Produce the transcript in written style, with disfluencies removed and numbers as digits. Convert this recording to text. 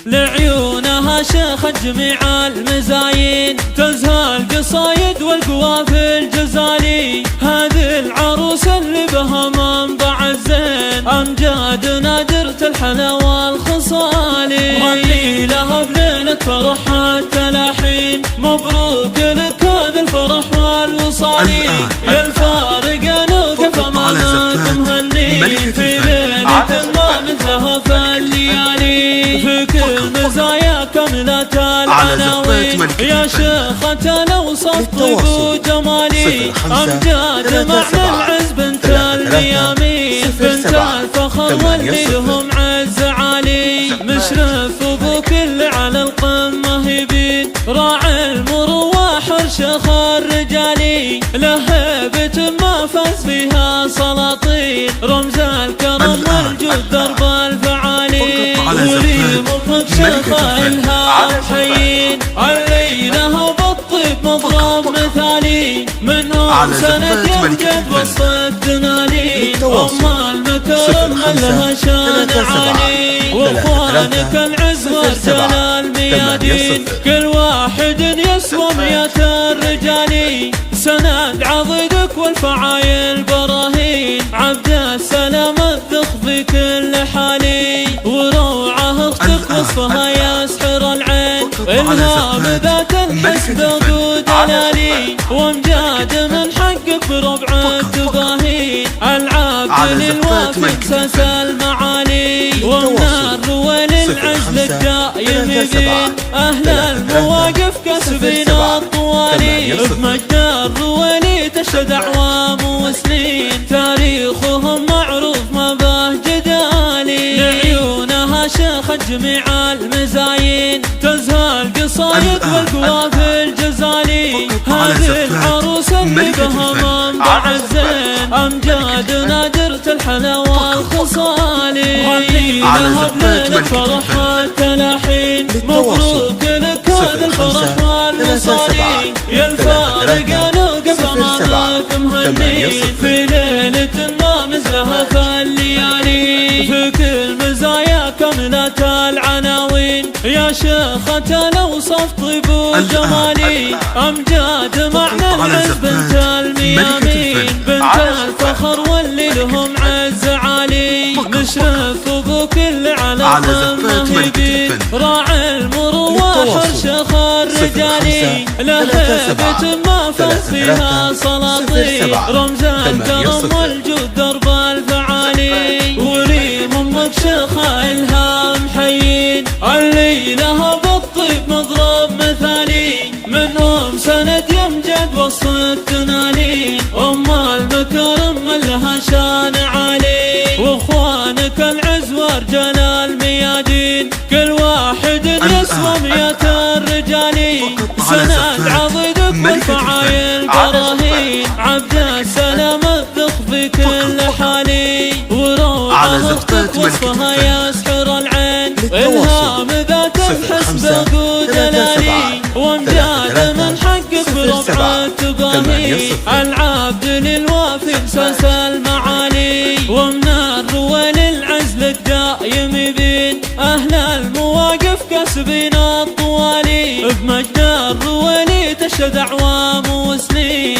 لعيونها شيخت جميع المزايين، تزهى القصايد والقوافي الجزالي. هذه العروس اللي بها منبع الزين، أمجاد نادرة الحلا والخصالي. غني لها بليلة فرحها التلاحين، مبروك لك هذا الفرح والوصالي. للفارق نوقف أمامكم هني، في ليلة ما مثلها في الليالي. في كل مزايا كاملة العناوين، يا شيخة لو طيب وجمالي. أمجاد معنى العز بنت الميامين، بنت الفخر واللي لهم عز عالي. مشرف أبوك اللي على القمة يبين، راعي المروة حرشخ الرجالي. له هيبة ما فاز فيها سلاطين، رمز الكرم والجود درب الفعالي. ولي مطلق شيخ إلهام حيين، الليلة بالطيب مضرب مثالي. منهم سند يمجد وسط الدنالي، أم المكرم لها شان عالي. واخوانك العز ورجال الميادين، كل واحد يسوى 100 الرجالي. سند عضدك والفعايل براهين، عبد السلام الذخ في كل حالي. وروعه اختك وصفها يسحر العين، إلهام ذات الحسن ودلالي. وامجاد من حقك بربع التباهين، العبد للوافي ساس المعالي. ومن الرويل العز الدائم يبين، أهل المواقف كسبين الطوالي. بمجد الرويل تشهد أعوام وسنين، تاريخهم معروف ما به جدالي. لعيونها شيخت جميع المزايين، تزهى القصايد والقوافي الجزالي. هذه العروس اللي بها منبع الزين، أمجاد نادرة الحلا والخصالي. غني لها بليلة فرحها التلاحين، مبروك لك هذا الفرح والوصالي. يا الفارق نوقف أمامكم هني، في ليلة ما مثلها في الليالي. في كل مزايا كاملة العناوين، يا شيخة لو طيب وجمالي. أمجاد معنى العز بنت الميامين، بنت الفخر واللي لهم عز عالي. مشرف أبوك اللي على القمة يبين، راعي المروة حرشخ الرجالي. له هيبة ما فاز فيها سلاطين، رمز الكرم والجود درب الفعالي. ولي ممك شيخ إلهام حيين، الليلة بالطيب مضرب مثالي. منهم سند يمجد وسط الدنالي، أم المكرم لها شان عالي. واخوانك العز ورجال الميادين، كل واحد يسوى 100 الرجالي. سند عضدك والفعايل براهين، عبد السلام الذخ في كل حالي. وروعه اختك وصفها يسحر العين، إلهام ذات الحسن ودلالي. وامجاد من حقك بربع التباهي، العبد للوافي ساس المعالي. ومن الرويل العز لك دائم يبين، أهل المواقف كسبين الطوالي. بمجد الرويل تشهد أعوام وسنين،